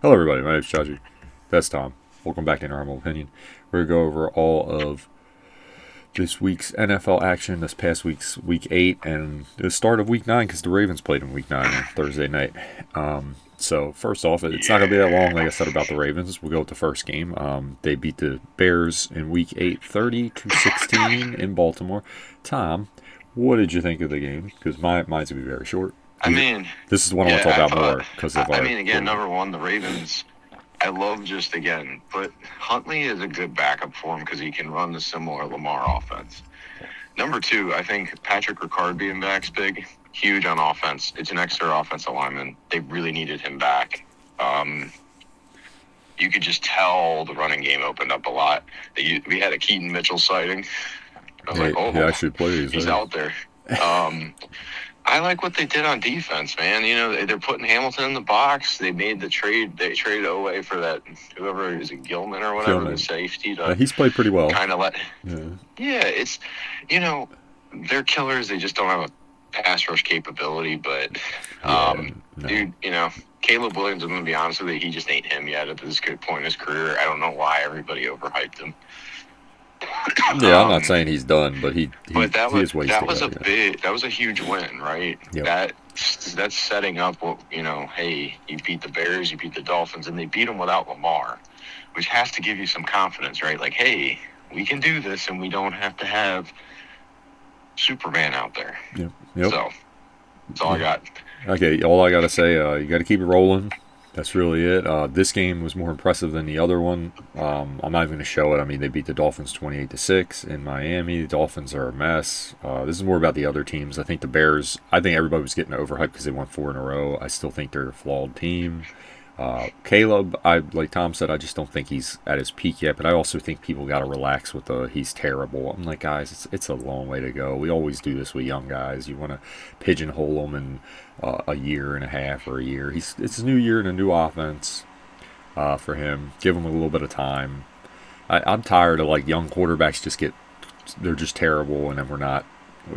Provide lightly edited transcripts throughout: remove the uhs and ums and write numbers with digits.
Hello, everybody. My name is Chachi. That's Tom. Welcome back to Normal Opinion. We're going to go over all of this week's NFL action, this past week's Week 8, and the start of Week 9 because the Ravens played in Week 9 on Thursday night. So, first off, it's not going to be that long, like I said about the Ravens. We'll go with the first game. They beat the Bears in Week 8, 30-16 in Baltimore. Tom, what did you think of the game? Because mine's going to be very short. I mean, This is what I want to talk yeah, I about thought. more because I of I our mean, again, quarterback. number one, the Ravens. I love but Huntley is a good backup for him because he can run the similar Lamar offense. Number two, I think Patrick Ricard being back's big, huge on offense. It's an extra offensive lineman. They really needed him back. Um, you could just tell the running game opened up a lot. We had a Keaton Mitchell sighting. I was like, He oh, actually plays, he's hey. out there. Um, I like what they did on defense, man. You know, they're putting Hamilton in the box. They made the trade. They traded away for that whoever is it, Gilman or whatever, the Gilman. safety to He's played pretty well. kind of let. Yeah. Yeah, it's you know they're killers. They just don't have a pass rush capability. But, Yeah. No. dude, Caleb Williams. I'm gonna be honest with you. He just ain't him yet at this good point in his career. I don't know why everybody overhyped him. Yeah, I'm not saying he's done, but But that he was has ways to that was go. a Yeah. huge win, right? Yep. That's setting up what hey, you beat the Bears, you beat the Dolphins, and they beat them without Lamar, which has to give you some confidence, right? Like, hey, we can do this, and we don't have to have Superman out there. Yep. Yep. So that's all I Yeah. got. Okay. All I gotta say, you got to keep it rolling. That's really it. This game was more impressive than the other one. I'm not even going to show it. I mean, they beat the Dolphins 28-6 in Miami. The Dolphins are a mess. This is more about the other teams. I think the Bears. I think everybody was getting overhyped because they won 4 in a row. I still think they're a flawed team. Caleb, I like Tom said, I just don't think he's at his peak yet. But I also think people got to relax with the he's terrible. I'm like, guys, it's a long way to go. We always do this with young guys. You want to pigeonhole them in a year and a half or a year. It's a new year and a new offense for him. Give him a little bit of time. I'm tired of like young quarterbacks they're just terrible, and then we're not.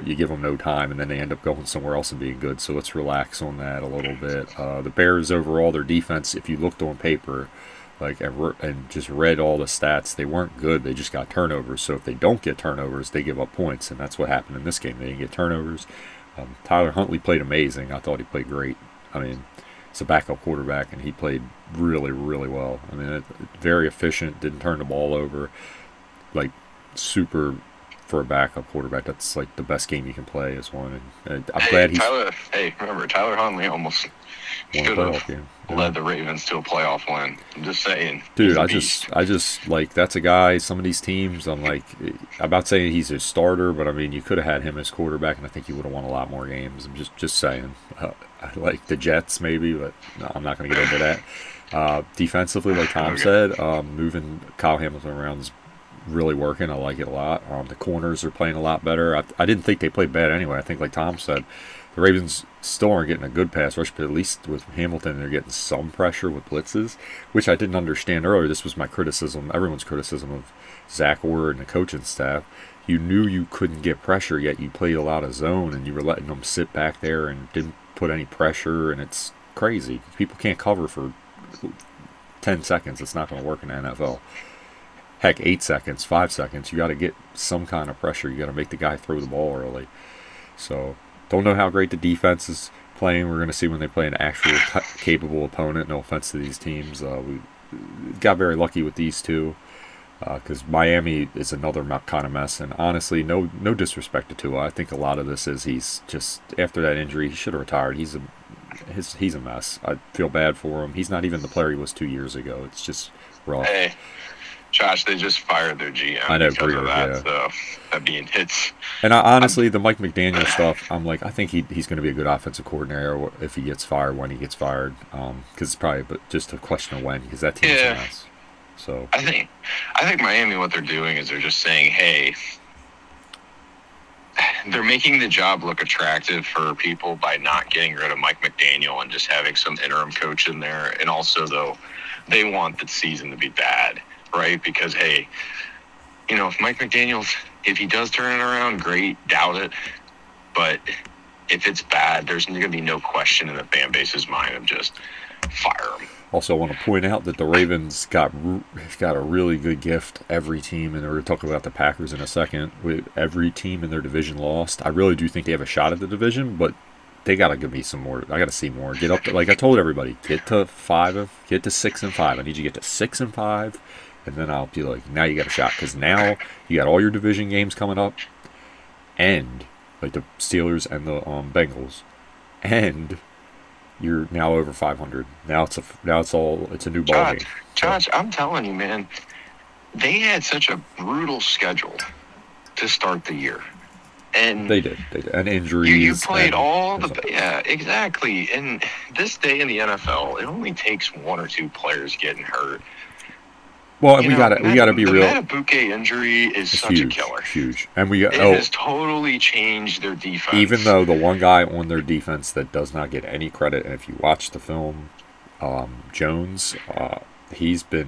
You give them no time, and then they end up going somewhere else and being good. So let's relax on that a little bit. The Bears overall, their defense, if you looked on paper, like and just read all the stats, they weren't good. They just got turnovers. So if they don't get turnovers, they give up points, and that's what happened in this game. They didn't get turnovers. Tyler Huntley played amazing. I thought he played great. I mean, it's a backup quarterback, and he played really, really well. I mean, very efficient. Didn't turn the ball over. Like super for a backup quarterback. That's like the best game you can play is one. And I'm glad he's Remember Tyler Huntley almost won a should have playoff game. Yeah. led the Ravens to a playoff win. I'm just saying, he's Dude, a I beast. just like that's a guy. Some of these teams, I'm about saying he's a starter, but I mean, you could have had him as quarterback, and I think he would have won a lot more games. I'm just saying. I like the Jets maybe, but no, I'm not going to get into that. Defensively, like Tom Okay. said, moving Kyle Hamilton around is really working. I like it a lot. The corners are playing a lot better. I didn't think they played bad anyway. I think, like Tom said, the Ravens still aren't getting a good pass rush, but at least with Hamilton, they're getting some pressure with blitzes, which I didn't understand earlier. This was my criticism, everyone's criticism of Zach Orr and the coaching staff. You knew you couldn't get pressure, yet you played a lot of zone, and you were letting them sit back there and didn't put any pressure, and it's crazy. People can't cover for 10 seconds. It's not going to work in the NFL. Heck, 8 seconds, 5 seconds. You got to get some kind of pressure. You got to make the guy throw the ball early. So, don't know how great the defense is playing. We're going to see when they play an actual capable opponent. No offense to these teams. We got very lucky with these two because Miami is another kind of mess. And honestly, no disrespect to Tua. I think a lot of this is he's just after that injury, he should have retired. He's a mess. I feel bad for him. He's not even the player he was 2 years ago. It's just rough. Hey, Josh, they just fired their I GM know because of Greer, that. yeah. So it's And I'm honestly, the Mike McDaniel stuff, I'm like, I think he's going to be a good offensive coordinator if he gets fired, when he gets fired. Because it's probably just a question of when, because that team's a yeah. mess. So, I think Miami, what they're doing is they're just saying, hey, they're making the job look attractive for people by not getting rid of Mike McDaniel and just having some interim coach in there. And also, though, they want the season to be bad, right? Because, hey, if Mike McDaniel's, if he does turn it around, great, doubt it. But if it's bad, there's going to be no question in the fan base's mind of just, fire him. Also, I want to point out that the Ravens got a really good gift. Every team, and we're going to talk about the Packers in a second. Every team in their division lost. I really do think they have a shot at the division, but they got to give me some more. I got to see more. Get up to, like I told everybody, get to 6-5. I need you to get to 6-5, and then I'll be like, now you got a shot, because now you got all your division games coming up, and like the Steelers and the Bengals, and you're now over 500. Now it's a new ball game. Josh, I'm telling you, man, they had such a brutal schedule to start the year, and they did, and injuries. You played yeah, exactly. And this day in the NFL, it only takes one or two players getting hurt. Well, and we got to be real. The Madubuike injury is such huge, a killer. Huge. And it has totally changed their defense. Even though the one guy on their defense that does not get any credit, and if you watch the film, Jones,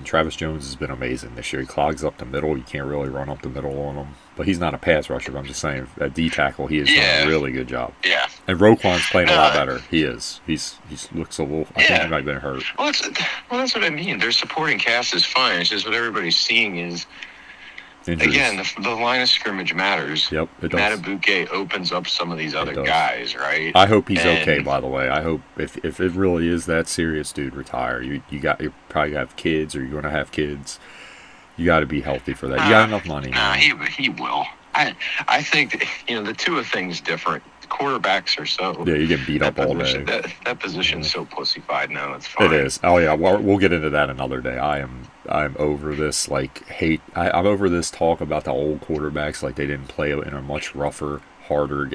Travis Jones has been amazing this year. He clogs up the middle. You can't really run up the middle on him. But he's not a pass rusher. But I'm just saying, at D tackle, he has done a really good job. Yeah. And Roquan's playing a lot better. He is. He looks a little. I think he might have been hurt. Well, that's what I mean. Their supporting cast is fine. It's just what everybody's seeing is. Injuries. Again, the line of scrimmage matters. Yep, it does. Madubuike opens up some of these other guys, right? I hope he's okay. By the way, I hope if it really is that serious, dude, retire. You probably have kids, or you're going to have kids. You got to be healthy for that. You got enough money. He will. I think the two of things different. Quarterbacks are so. Yeah, you get beat up all day. That position's so pussified now. It's fine. It is. Oh yeah, we'll get into that another day. I'm over this I'm over this talk about the old quarterbacks like they didn't play in a much rougher, harder.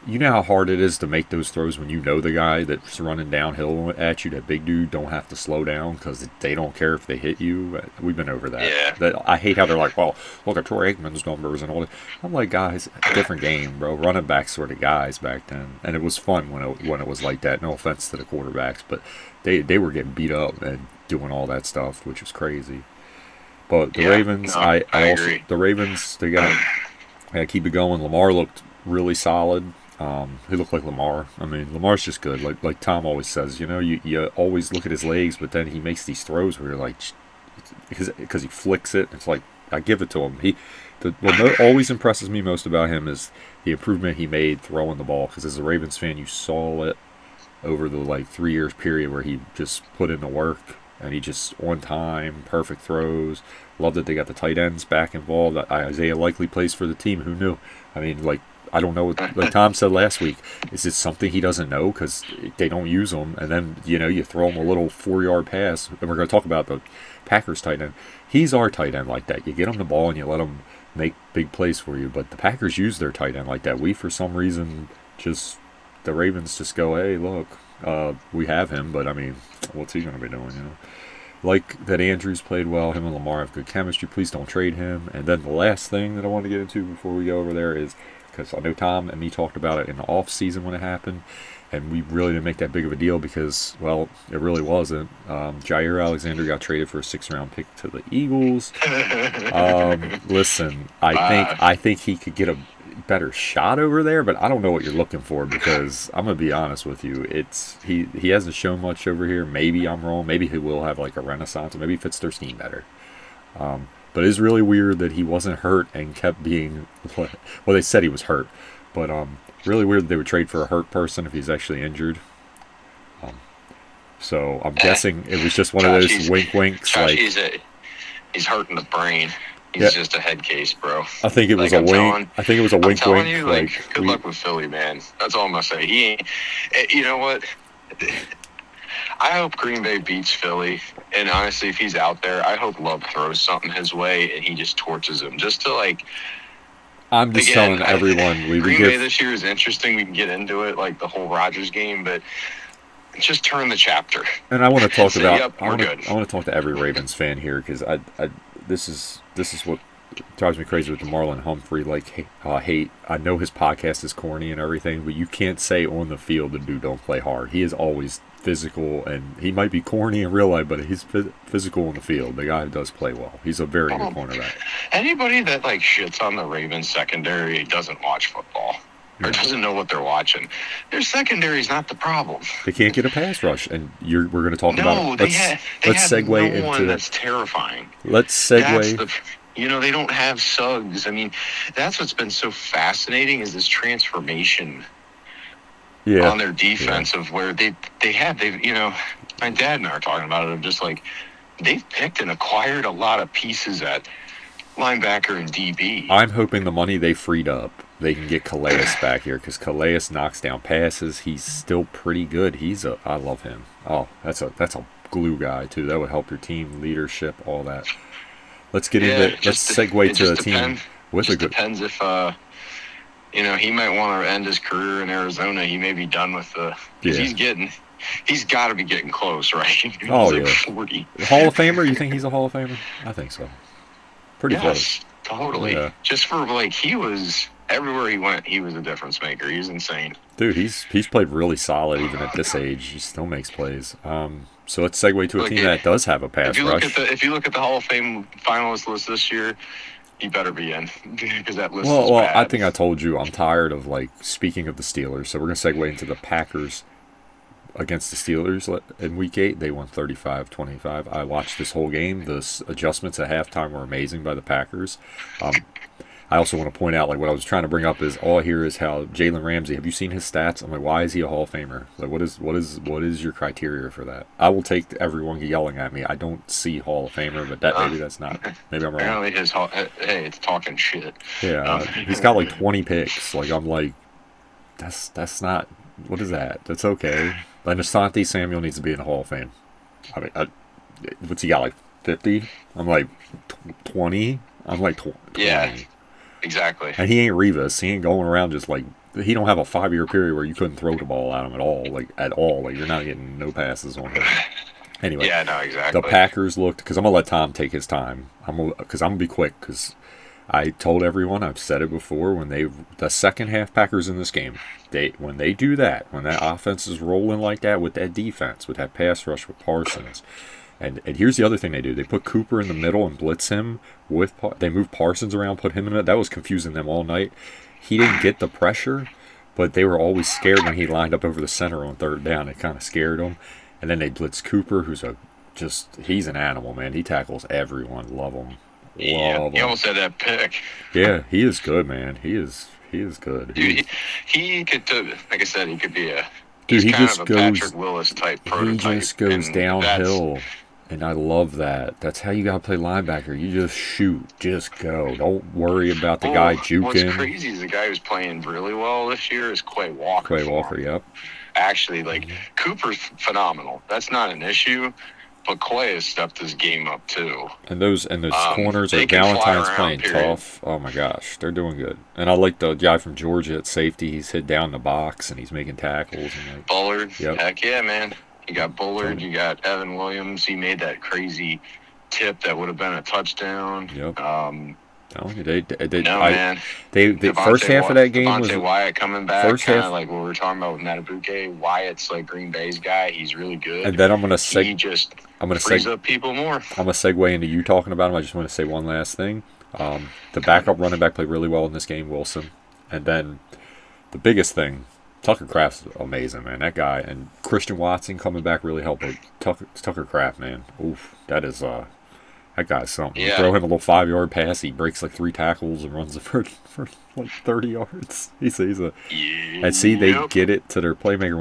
You know how hard it is to make those throws when you know the guy that's running downhill at you. That big dude don't have to slow down because they don't care if they hit you. We've been over that. Yeah. I hate how they're like, well, look at Troy Aikman's numbers and all that. I'm like, guys, different game, bro. Running back sort of guys back then, and it was fun when it was like that. No offense to the quarterbacks, but they were getting beat up and doing all that stuff, which was crazy. But the Ravens, I also the Ravens, they got to keep it going. Lamar looked really solid. He looked like Lamar. I mean, Lamar's just good. Like Tom always says, you always look at his legs, but then he makes these throws where you're like, because he flicks it. It's like, I give it to him. What always impresses me most about him is the improvement he made throwing the ball. Because as a Ravens fan, you saw it over the 3 years period where he just put in the work, and he just on time, perfect throws. Love that they got the tight ends back involved. Isaiah likely plays for the team. Who knew? I mean, I don't know. Like Tom said last week, is it something he doesn't know because they don't use him? And then you throw him a little 4-yard pass, and we're going to talk about the Packers tight end. He's our tight end like that. You get him the ball and you let him make big plays for you. But the Packers use their tight end like that. We, for some reason, the Ravens just go, hey, look, we have him, but I mean, what's he going to be doing? Like that Andrews played well. Him and Lamar have good chemistry. Please don't trade him. And then the last thing that I want to get into before we go over there is, because I know Tom and me talked about it in the off season when it happened, and we really didn't make that big of a deal because, well, it really wasn't. Jair Alexander got traded for a 6th-round pick to the Eagles. Listen, I think he could get a better shot over there, but I don't know what you're looking for because I'm gonna be honest with you. He hasn't shown much over here. Maybe I'm wrong. Maybe he will have like a renaissance, or maybe he fits their scheme better. But it's really weird that he wasn't hurt and kept being. Well, they said he was hurt, but really weird that they would trade for a hurt person if he's actually injured. So I'm guessing it was just one of those winks. He's hurt in the brain. He's just a head case, bro. I think it was a wink. I think it was a wink. I'm telling you, good luck with Philly, man. That's all I'm gonna say. He ain't. You know what? I hope Green Bay beats Philly. And honestly, if he's out there, I hope Love throws something his way and he just torches him, just to I'm just telling everyone. Green Bay this year is interesting. We can get into it, like the whole Rodgers game, but just turn the chapter. And I want to talk about. Yep, I want to talk to every Ravens fan here because this is what drives me crazy with the Marlon Humphrey hate. I know his podcast is corny and everything, but you can't say on the field the dude don't play hard. He is always physical, and he might be corny in real life, but he's physical on the field. The guy does play well. He's a very good cornerback. Anybody that shits on the Ravens secondary doesn't watch football. or doesn't know what they're watching. Their secondary is not the problem. They can't get a pass rush, and we're going to talk about No, it. they Let's have segue no one into that's terrifying. let's That's segue. the, they don't have Suggs. I mean, that's what's been so fascinating is this transformation Yeah, on their defense of where they've my dad and I are talking about it. I'm just like, they've picked and acquired a lot of pieces at linebacker and DB. I'm hoping the money they freed up, they can get Calais back here because Calais knocks down passes. He's still pretty good. I love him. Oh, that's a glue guy too. That would help your team leadership, all that. Let's get into. Let's segue to a team with a good. Depends if he might want to end his career in Arizona. He may be done with the because he's got to be getting close, right? Oh he's yeah, 40. Hall of Famer. You think he's a Hall of Famer? I think so. Pretty close. Totally. Yeah. Just for he was everywhere he went, he was a difference maker. He's insane. Dude, he's played really solid even at this age. He still makes plays. So let's segue to a team that does have a pass rush. If you look at the Hall of Fame finalist list this year, he better be in because that list is Well, bad. I think I told you I'm tired of speaking of the Steelers. So we're gonna segue into the Packers against the Steelers in Week 8. They won 35-25. I watched this whole game. The adjustments at halftime were amazing by the Packers. I also want to point out, what I was trying to bring up is all I hear is how Jalen Ramsey. Have you seen his stats? I'm like, why is he a Hall of Famer? What is your criteria for that? I will take everyone yelling at me. I don't see Hall of Famer, but maybe that's not. Maybe I'm wrong. Apparently, it's talking shit. Yeah, he's got 20 picks. I'm like, that's not. What is that? That's okay. And Asante Samuel needs to be in the Hall of Fame. I mean, what's he got? 50? I'm like 20. I'm like 20. Yeah. Exactly. And he ain't Revis. He ain't going around just he don't have a 5-year period where you couldn't throw the ball at him at all. At all. You're not getting no passes on him. Anyway. Yeah, no, exactly. The Packers looked, because I'm going to let Tom take his time. Because I'm going to be quick, because I told everyone, I've said it before, the second half Packers in this game, when they do that, when that offense is rolling like that with that defense, with that pass rush with Parsons, and here's the other thing they do. They put Cooper in the middle and blitz him. They move Parsons around, put him in it. That was confusing them all night. He didn't get the pressure, but they were always scared when he lined up over the center on third down. It kind of scared them. And then they blitz Cooper, who's he's an animal, man. He tackles everyone. Love him. Yeah, he almost had that pick. Yeah, he is good, man. He is good. Dude, he could, like I said, he could be Dude, he kind just of a goes. Patrick Willis type prototype. He just goes downhill. And I love that. That's how you got to play linebacker. You just shoot. Just go. Don't worry about the guy juking. What's crazy is the guy who's playing really well this year is Quay Walker. Quay Walker, yep. Actually, Cooper's phenomenal. That's not an issue. But Quay has stepped his game up, too. And those corners are Valentine's playing tough. Oh, my gosh. They're doing good. And I like the guy from Georgia at safety. He's hit down the box, and he's making tackles. And Bullard. Yep. Heck yeah, man. You got Bullard, you got Evan Williams. He made that crazy tip that would have been a touchdown. Yep. Man. The first half of that game was Wyatt coming back. First half, like what we were talking about with Matabuke. Wyatt's Green Bay's guy. He's really good. And then I'm gonna frees up people more. I'm gonna segue into you talking about him. I just want to say one last thing. The backup running back played really well in this game, Wilson. And then the biggest thing. Tucker Kraft's amazing, man. That guy and Christian Watson coming back really helped. Tucker Kraft, man. Oof, that guy's something. Yeah. You throw him a little 5-yard pass, he breaks 3 tackles and runs it for 30 yards. And see, they get it to their playmaker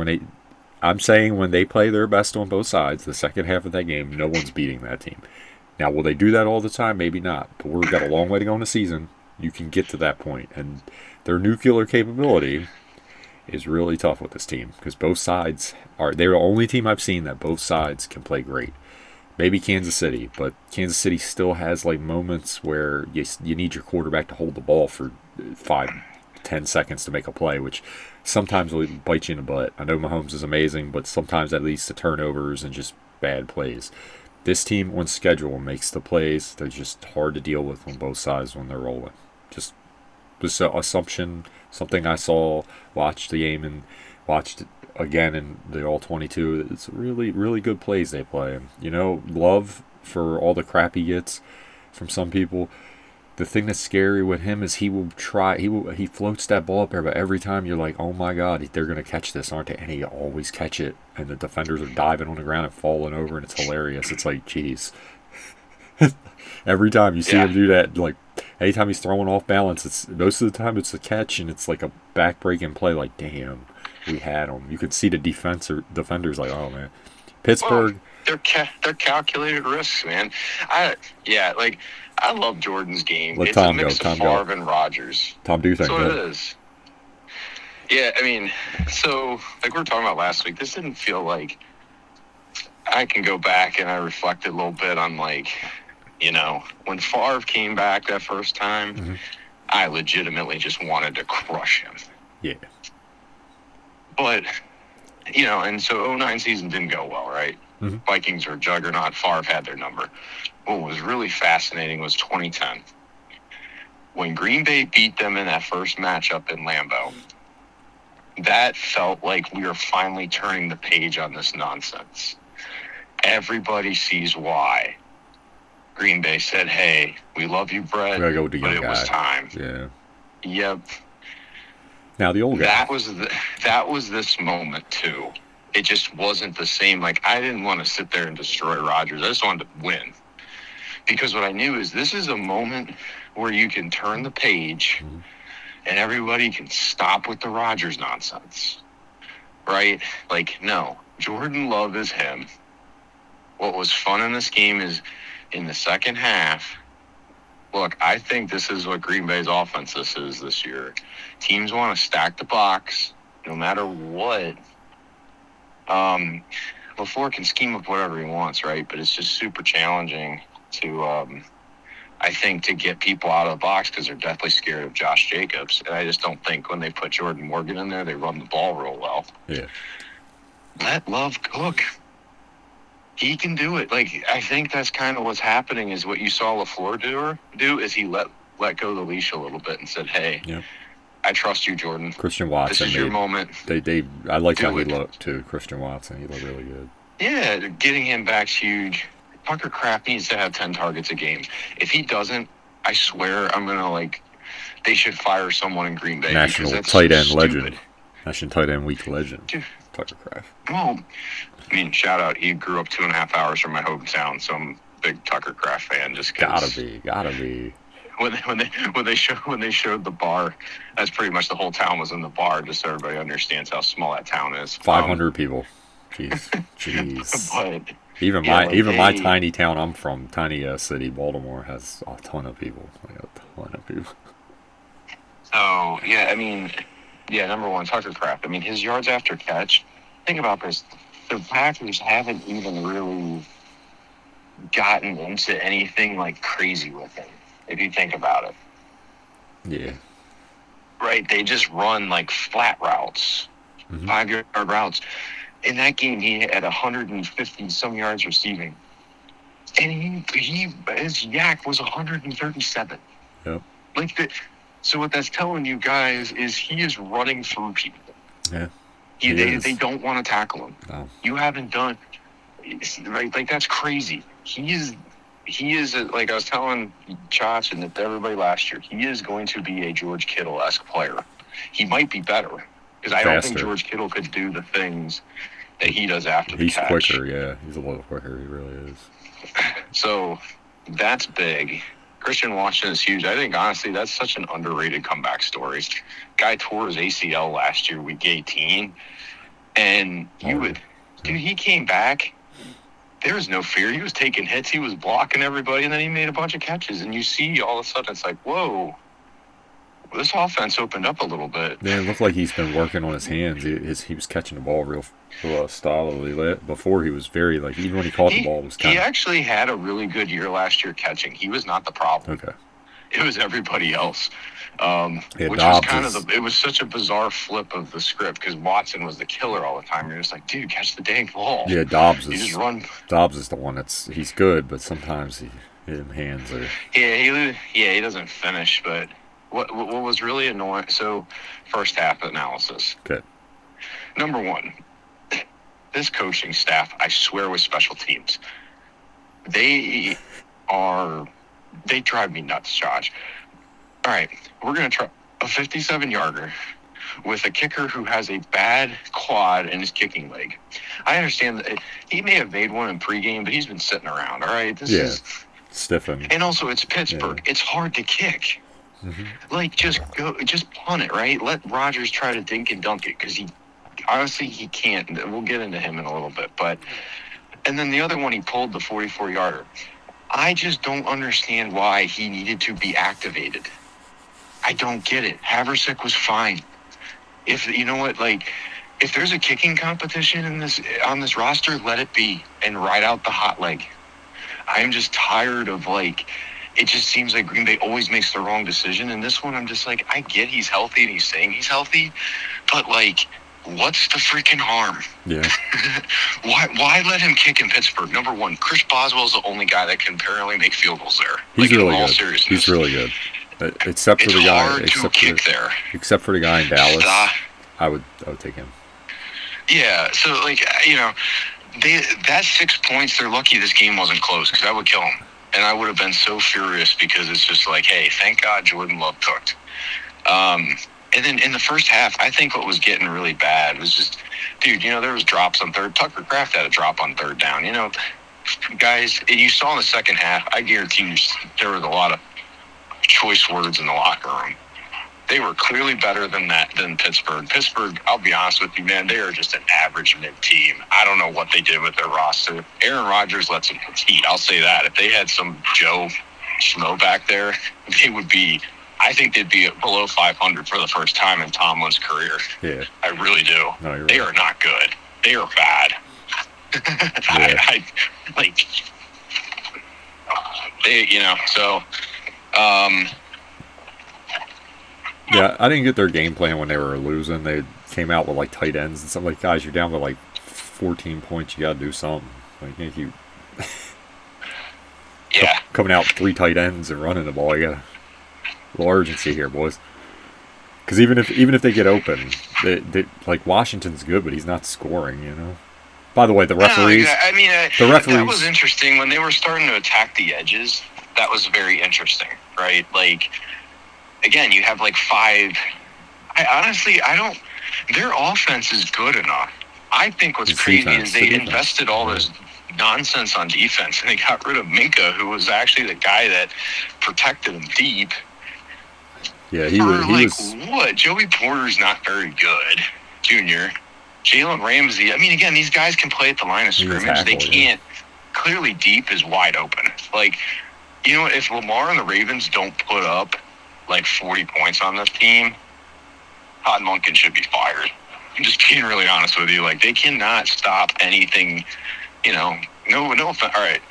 when they play their best on both sides. The second half of that game, no one's beating that team. Now, will they do that all the time? Maybe not. But we've got a long way to go in the season. You can get to that point, and their nuclear capability is really tough with this team because both sides they're the only team I've seen that both sides can play great. Maybe Kansas City, but Kansas City still has moments where you need your quarterback to hold the ball for 5-10 seconds to make a play, which sometimes will bite you in the butt. I know Mahomes is amazing, but sometimes that leads to turnovers and just bad plays. This team on schedule makes the plays. They're just hard to deal with on both sides when they're rolling. Just assumption, something I saw, watched the game and watched it again in the All-22. It's really, really good plays they play. And, love for all the crap he gets from some people. the thing that's scary with him is he floats that ball up there, but every time you're like, oh my god, they're gonna catch this, aren't they? And he always catch it, and the defenders are diving on the ground and falling over, and it's hilarious. It's like, geez, every time you see him do that, like anytime he's throwing off balance, it's most of the time it's a catch, and it's like a back-breaking play. Like, damn, we had him. You could see the defenders like, oh man, Pittsburgh. Well, they're calculated risks, man. I love Jordan's game. Let It's Tom a mix go. of Favre and Rodgers. Tom, do you think? That's what it is. Yeah, I mean, so like we were talking about last week, this didn't feel like I can go back and I reflected a little bit on like, you know, when Favre came back that first time, Mm-hmm. I legitimately just wanted to crush him. Yeah. But, you know, and so 09 season didn't go well, right? Mm-hmm. Vikings are a juggernaut. Favre had their number. What was really fascinating was 2010. When Green Bay beat them in that first matchup in Lambeau, that felt like we were finally turning the page on this nonsense. Everybody sees why. Green Bay said, hey, we love you, Brett, We gotta go with the but young it was guy. time. Yeah. Yep. Now the old guy. That was this moment, too. It just wasn't the same. Like, I didn't want to sit there and destroy Rodgers. I just wanted to win. Because what I knew is this is a moment where you can turn the page Mm-hmm. and everybody can stop with the Rodgers nonsense. Right? Like, no. Jordan Love is him. What was fun in this game is in the second half, look, I think this is what Green Bay's offense is this year. Teams want to stack the box no matter what. LaFleur can scheme up whatever he wants, right? But it's just super challenging to, I think, to get people out of the box because they're deathly scared of Josh Jacobs. And I just don't think when they put Jordan Morgan in there, they run the ball real well. Yeah. Let Love cook. He can do it. Like, I think that's kind of what's happening is what you saw LaFleur do is he let go of the leash a little bit and said, hey, Yep. I trust you, Jordan. Christian Watson. This is your moment. I like Do how he it. looked too. Christian Watson, he looked really good. Yeah, getting him back's huge. Tucker Kraft needs to have 10 targets a game. If he doesn't, I swear I'm going to, they should fire someone in Green Bay. National because that's tight end stupid. legend. National tight end week legend. Dude. Tucker Kraft. Well, I mean, shout out. He grew up 2.5 hours from my hometown, so I'm a big Tucker Kraft fan. Just 'cause Gotta be. When they showed the bar, that's pretty much the whole town was in the bar. Just so everybody understands how small that town is. 500 people. Jeez. But Even yeah, my tiny town I'm from, tiny city, Baltimore, has a ton of people. Like a ton of people. So yeah, I mean, yeah, number one, Tucker Kraft. I mean, his yards after catch. Think about this: the Packers haven't even really gotten into anything like crazy with him. If you think about it, Yeah. right? They just run like flat routes, Mhm. 5-yard routes. In that game, he had 150 some yards receiving, and his yak was 137. Yep. So what that's telling you guys is he is running through people. Yeah. They don't want to tackle him. No. You haven't done right. Like that's crazy. He is like I was telling Chach and everybody last year. He is going to be a George Kittle-esque player. He might be better because I don't think Faster. George Kittle could do the things that he does after the He's catch. quicker, yeah. He's a little quicker. He really is. So that's big. Christian Washington is huge. I think, honestly, that's such an underrated comeback story. Guy tore his ACL last year, week 18. And dude, he came back. There was no fear. He was taking hits. He was blocking everybody. And then he made a bunch of catches. And you see all of a sudden, it's like, whoa, this offense opened up a little bit. Yeah, it looked like he's been working on his hands. He was catching the ball real stylily. Before he was very, even when he caught the ball, it was kind He of... actually had a really good year last year catching. He was not the problem. Okay. It was everybody else. Which Dobbs was it was such a bizarre flip of the script because Watson was the killer all the time. You're just like, dude, catch the dang ball. Yeah, Dobbs You is just run. Dobbs is the one he's good, but sometimes his hands are... Yeah, he doesn't finish. But what was really annoying? So, first half analysis. Good. Number one, this coaching staff, I swear, with special teams, they are they drive me nuts, Josh. All right, we're going to try a 57-yarder with a kicker who has a bad quad in his kicking leg. I understand that he may have made one in pregame, but he's been sitting around. All right, this is stiffen. And also, it's Pittsburgh. Yeah. It's hard to kick. Mm-hmm. Like, just punt it, right? Let Rodgers try to dink and dunk it, because he can't. We'll get into him in a little bit, but and then the other one, he pulled the 44-yarder. I just don't understand why he needed to be activated. I don't get it. Haversick was fine. If you know what, like, if there's a kicking competition on this roster, let it be and ride out the hot leg. I'm just tired of, like, it just seems like Green Bay always makes the wrong decision. And this one, I'm just like, I get he's healthy and he's saying he's healthy, but, like, what's the freaking harm? Yeah. Why let him kick in Pittsburgh? Number one, Chris Boswell's the only guy that can apparently make field goals there. He's like, really good. He's really good. Except for the guy, except for the guy in Dallas, I would take him. Yeah. So, like, you know, that 6 points, they're lucky this game wasn't close, because I would kill them. And I would have been so furious, because it's just like, hey, thank God Jordan Love cooked. And then in the first half, I think what was getting really bad was just, dude, you know, there was drops on third. Tucker Kraft had a drop on third down. You know, guys, you saw in the second half, I guarantee you there was a lot of choice words in the locker room. They were clearly better than Pittsburgh. Pittsburgh, I'll be honest with you, man, they are just an average mid-team. I don't know what they did with their roster. Aaron Rodgers lets them compete. I'll say that. If they had some Joe Schmo back there, I think they'd be below 500 for the first time in Tomlin's career. Yeah. I really do. No, they are not good. They are bad. Yeah. Yeah, I didn't get their game plan when they were losing. They came out with, like, tight ends and something. Like, guys, you're down by, like, 14 points. You got to do something. Like, you yeah. Coming out 3 tight ends and running the ball, you got a little urgency here, boys. Because even if they get open, they like, Washington's good, but he's not scoring, you know. By the way, the referees. The referees. That was interesting when they were starting to attack the edges. That was very interesting, right? Like, again, you have like 5. I don't. Their offense is good enough. I think what's crazy is they invested all this nonsense on defense, and they got rid of Minka, who was actually the guy that protected them deep. Yeah, he was. What? Joey Porter's not very good, Junior. Jalen Ramsey. I mean, again, these guys can play at the line of scrimmage. They can't. Clearly, deep is wide open. Like, you know, if Lamar and the Ravens don't put up like 40 points on this team, Todd Monken should be fired. I'm just being really honest with you. Like, they cannot stop anything. You know, no offense. All right,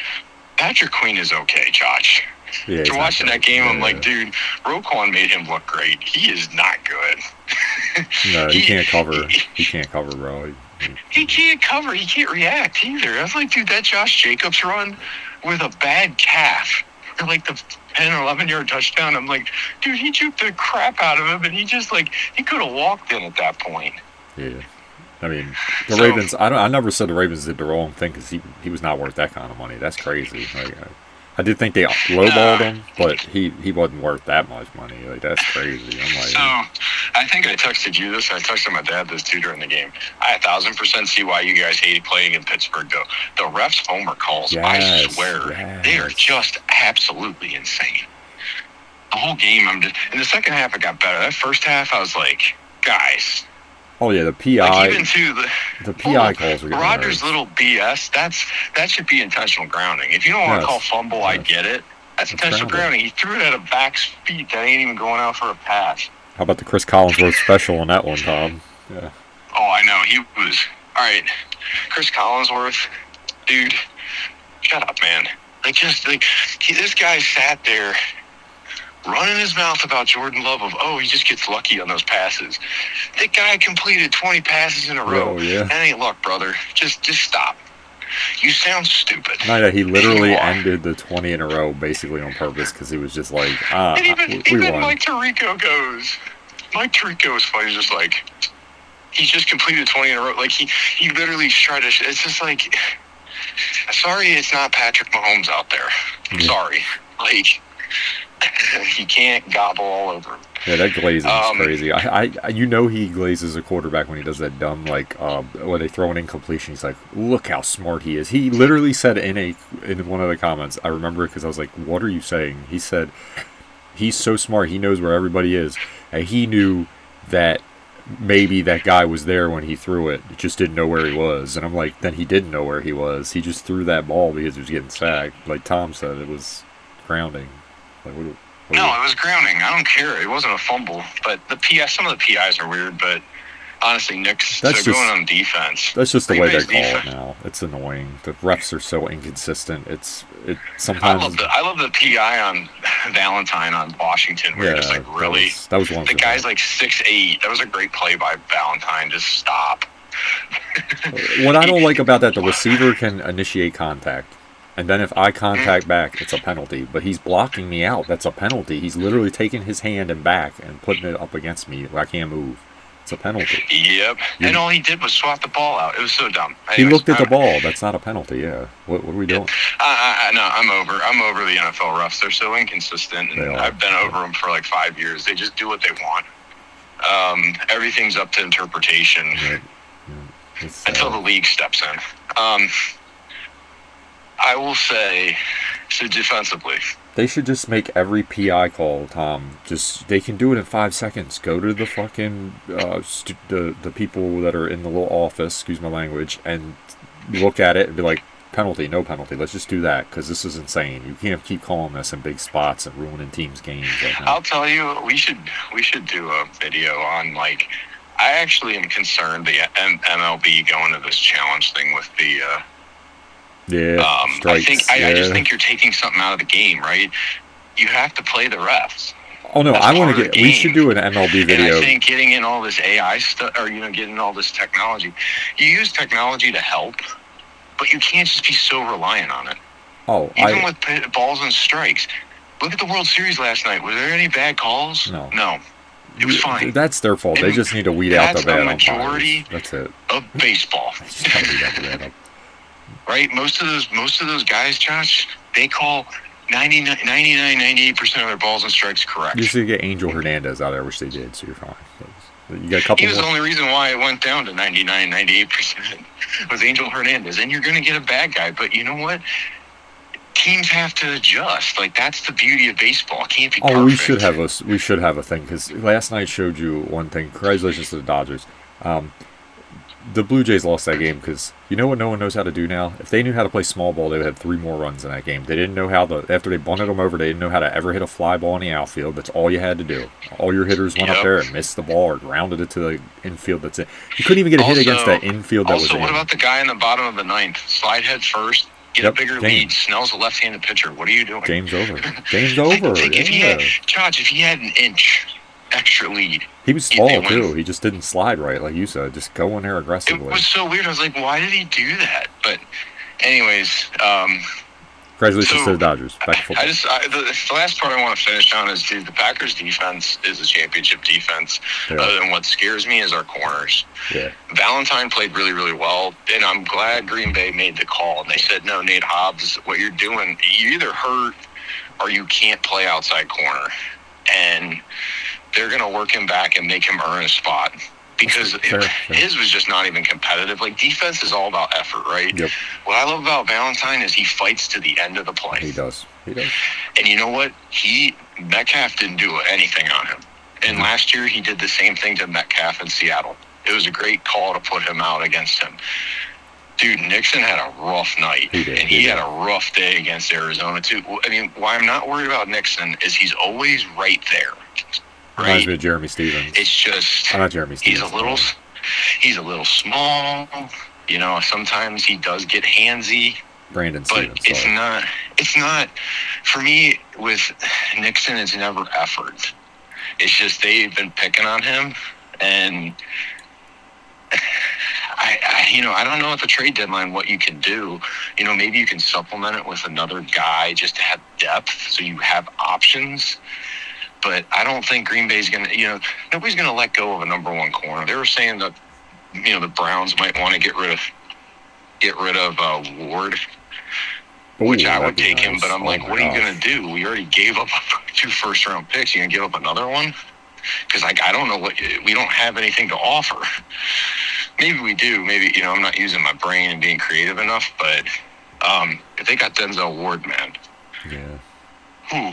Patrick Queen is okay, Josh. Yeah, after watching that game, I'm like, dude, Roquan made him look great. He is not good. No, he can't cover. He can't cover, bro. He can't cover. He can't react either. I was like, dude, that Josh Jacobs run with a bad calf, or like the 10 or 11-yard touchdown. I'm like, dude, he juked the crap out of him, and he just, like, he could have walked in at that point. Yeah. I mean, the Ravens, I never said the Ravens did the wrong thing, because he was not worth that kind of money. That's crazy. Like, I did think they lowballed him, but he wasn't worth that much money. Like, that's crazy. I'm like, so, I think I texted you this. I texted my dad this too during the game. I 1,000% see why you guys hate playing in Pittsburgh, though. The refs' homer calls, yes, I swear, they are just absolutely insane. The whole game, in the second half, it got better. That first half, I was like, guys. Oh yeah, the PI. Like, even to the PI calls were getting Rodgers' little BS. That should be intentional grounding. If you don't want to call fumble, I get it. That's intentional grounding. He threw it at a back's feet. That ain't even going out for a pass. How about the Chris Collinsworth special on that one, Tom? Yeah. Oh, I know. He was all right. Chris Collinsworth, dude, shut up, man. Like, just like this guy sat there, running his mouth about Jordan Love he just gets lucky on those passes. That guy completed 20 passes in a row. Oh, yeah. That ain't luck, brother. Just stop. You sound stupid. No, he literally ended the 20 in a row basically on purpose, because he was just like, we won. Mike Tirico goes. Mike Tirico is funny. He's just like, he just completed 20 in a row. Like, he literally tried to. It's just like, sorry, it's not Patrick Mahomes out there. I'm sorry. Like, You can't gobble all over him. Yeah, that glazing is crazy. You know, he glazes a quarterback when he does that dumb, like, when they throw an incompletion. He's like, "Look how smart he is." He literally said in one of the comments. I remember it because I was like, "What are you saying?" He said, "He's so smart. He knows where everybody is, and he knew that maybe that guy was there when he threw it. He just didn't know where he was." And I'm like, "Then he didn't know where he was. He just threw that ball because he was getting sacked." Like Tom said, it was grounding. Like, no, it was grounding. I don't care. It wasn't a fumble. But some of the PIs are weird. But honestly, Nick's going on defense. That's just the way they call it now. It's annoying. The refs are so inconsistent. Sometimes. I love the PI on Valentine on Washington. Where just like really. That was one. The guy's like 6'8". That was a great play by Valentine. Just stop. What I don't like about that, the receiver can initiate contact. And then if I contact back, it's a penalty. But he's blocking me out. That's a penalty. He's literally taking his hand and back and putting it up against me. I can't move. It's a penalty. Yep. And all he did was swat the ball out. It was so dumb. Anyways, he looked at the ball. That's not a penalty. Yeah. What are we doing? No, I'm over the NFL refs. They're so inconsistent. And I've been over them for like 5 years. They just do what they want. Everything's up to interpretation. Right. Yeah. Until the league steps in. I will say, so defensively, they should just make every PI call, Tom. They can do it in 5 seconds. Go to the fucking the people that are in the little office, excuse my language, and look at it and be like, penalty, no penalty. Let's just do that because this is insane. You can't keep calling this in big spots and ruining teams' games. I'll tell you, we should do a video on like. I actually am concerned the MLB going to this challenge thing with the. Strikes. I just think you're taking something out of the game, right? You have to play the refs. Oh no, I want to get. We should do an MLB video. And I think getting in all this AI stuff, or getting all this technology, you use technology to help, but you can't just be so reliant on it. Oh, even with balls and strikes. Look at the World Series last night. Were there any bad calls? No. It was fine. That's their fault. They just need to weed out the bad umpires. That's the majority. That's it. Of baseball. Right? Most of those guys, Josh, they call 98% of their balls and strikes correct. You should get Angel Hernandez out there, which they did, so you're fine. You got a couple. He was the only reason why it went down to 98% was Angel Hernandez. And you're going to get a bad guy, but you know what? Teams have to adjust. Like, that's the beauty of baseball. It can't be perfect. We should have a thing, because last night showed you one thing. Congratulations to the Dodgers. The Blue Jays lost that game because you know what no one knows how to do now? If they knew how to play small ball, they would have 3 more runs in that game. They didn't know after they bunted them over, they didn't know how to ever hit a fly ball in the outfield. That's all you had to do. All your hitters went up there and missed the ball or grounded it to the infield. That's it. You couldn't even get a hit against that infield that was in. Also, what about the guy in the bottom of the 9th? Slide head first, get a bigger lead. Snell's a left-handed pitcher. What are you doing? Game's over. Game's over. If he had an inch extra lead. He was small too. He just didn't slide right, like you said. Just go in there aggressively. It was so weird. I was like, why did he do that? But, anyways, congratulations to the Dodgers. Back to football. The last part I want to finish on is, dude, the Packers defense is a championship defense. Yeah. Other than what scares me is our corners. Yeah. Valentine played really, really well, and I'm glad Green Bay made the call. And they said, no, Nate Hobbs, what you're doing, you either hurt or you can't play outside corner. And they're going to work him back and make him earn a spot because his was just not even competitive. Like, defense is all about effort, right? Yep. What I love about Valentine is he fights to the end of the play. He does. And you know what? Metcalf didn't do anything on him. And last year he did the same thing to Metcalf in Seattle. It was a great call to put him out against him. Dude, Nixon had a rough night. He had a rough day against Arizona, too. I mean, why I'm not worried about Nixon is he's always right there. Right? Reminds me of Jeremy Stevens. It's just... I'm not Jeremy Stevens. He's a little small. You know, sometimes he does get handsy. Brandon Stevens. But it's not... For me, with Nixon, it's never effort. It's just they've been picking on him, and... I don't know at the trade deadline what you can do. You know, maybe you can supplement it with another guy just to have depth so you have options. But I don't think Green Bay's going to, nobody's going to let go of a number 1 corner. They were saying that, the Browns might want to get rid of Ward. which Ooh, I that'd would be take him. nice. But I'm Oh like, my what are you gosh. gonna do? We already gave up 2 first-round picks. You gonna give up another one? Because like I don't know what we don't have anything to offer. Maybe we do. Maybe I'm not using my brain and being creative enough. But if they got Denzel Ward, man, Yeah. whew,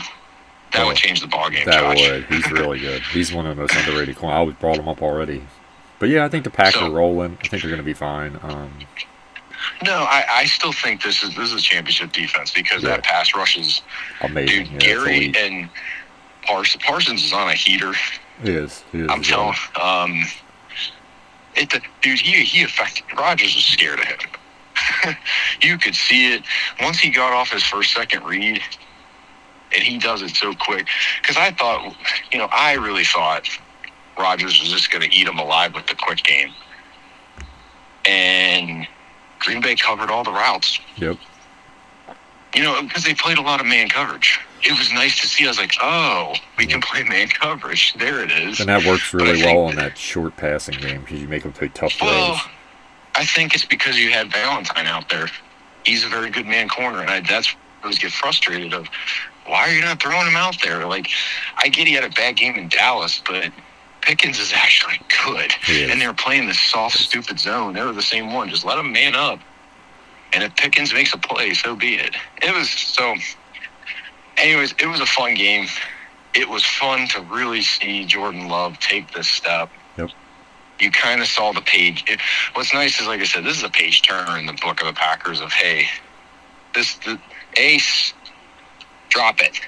that would change the ball game, That Josh. would. He's really good. He's one of the most underrated corners. I always brought him up already. But yeah, I think the Packs are So rolling. I think they're going to be fine. no, I still think this is championship defense because Yeah. that pass rush is, Amazing. dude. Yeah, it's Gary elite. and Parsons is on a heater. He is. He is. I'm telling. Dude, he affected. Rodgers was scared of him. You could see it once he got off his second read, and he does it so quick. Because I thought, I really thought Rodgers was just going to eat him alive with the quick game, and Green Bay covered all the routes. Yep. Because they played a lot of man coverage. It was nice to see. I was like, oh, we can play man coverage. There it is. And that works really well in that short passing game because you make them take tough throws. Well, I think it's because you had Valentine out there. He's a very good man corner, and that's where I always get frustrated of, why are you not throwing him out there? Like, I get he had a bad game in Dallas, but Pickens is actually good. And they're playing this soft, stupid zone. They were the same one. Just let him man up. And if Pickens makes a play, so be it. Anyways, it was a fun game. It was fun to really see Jordan Love take this step. Yep. You kind of saw the page. What's nice is, like I said, this is a page turner in the book of the Packers of, hey, the ace, drop it.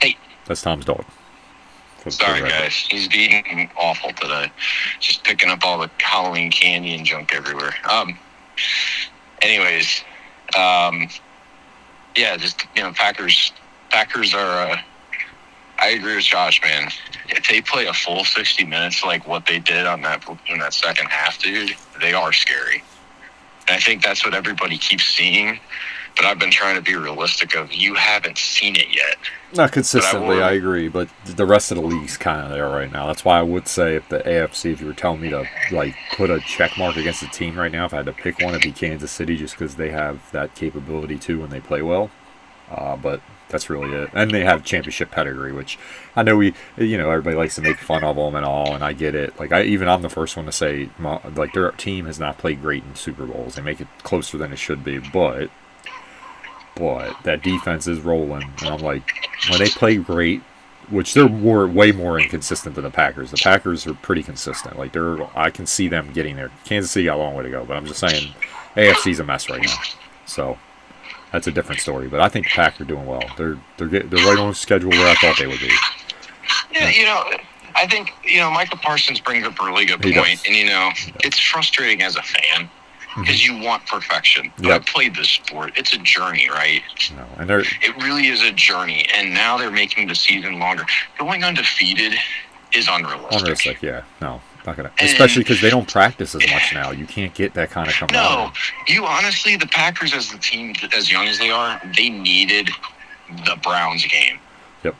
Hey. That's Tom's dog. Sorry, guys. He's being awful today. Just picking up all the Halloween candy and junk everywhere. Anyways, yeah, just, Packers are, I agree with Josh, man. If they play a full 60 minutes like what they did in that second half, dude, they are scary. And I think that's what everybody keeps seeing. But I've been trying to be realistic of, you haven't seen it yet. Not consistently, I agree. But the rest of the league's kind of there right now. That's why I would say if the AFC, if you were telling me to put a check mark against a team right now, if I had to pick one, it'd be Kansas City just because they have that capability too when they play well. But that's really it. And they have championship pedigree, which I know everybody likes to make fun of them and all, and I get it. I'm the first one to say, their team has not played great in Super Bowls. They make it closer than it should be, but that defense is rolling, and I'm like, when they play great, which they're way more inconsistent than the Packers. The Packers are pretty consistent. I can see them getting there. Kansas City got a long way to go, but I'm just saying, AFC's a mess right now. So that's a different story. But I think the Packers are doing well. They're right on schedule where I thought they would be. Yeah, I think Michael Parsons brings up a really good point, and it's frustrating as a fan. Because you want perfection. But I played this sport. It's a journey, right? No, it really is a journey. And now they're making the season longer. Going undefeated is unrealistic. Yeah. No, not going to. Especially because they don't practice as much now. You can't get that kind of camaraderie. No. Honestly, the Packers as the team, as young as they are, they needed the Browns game. Yep.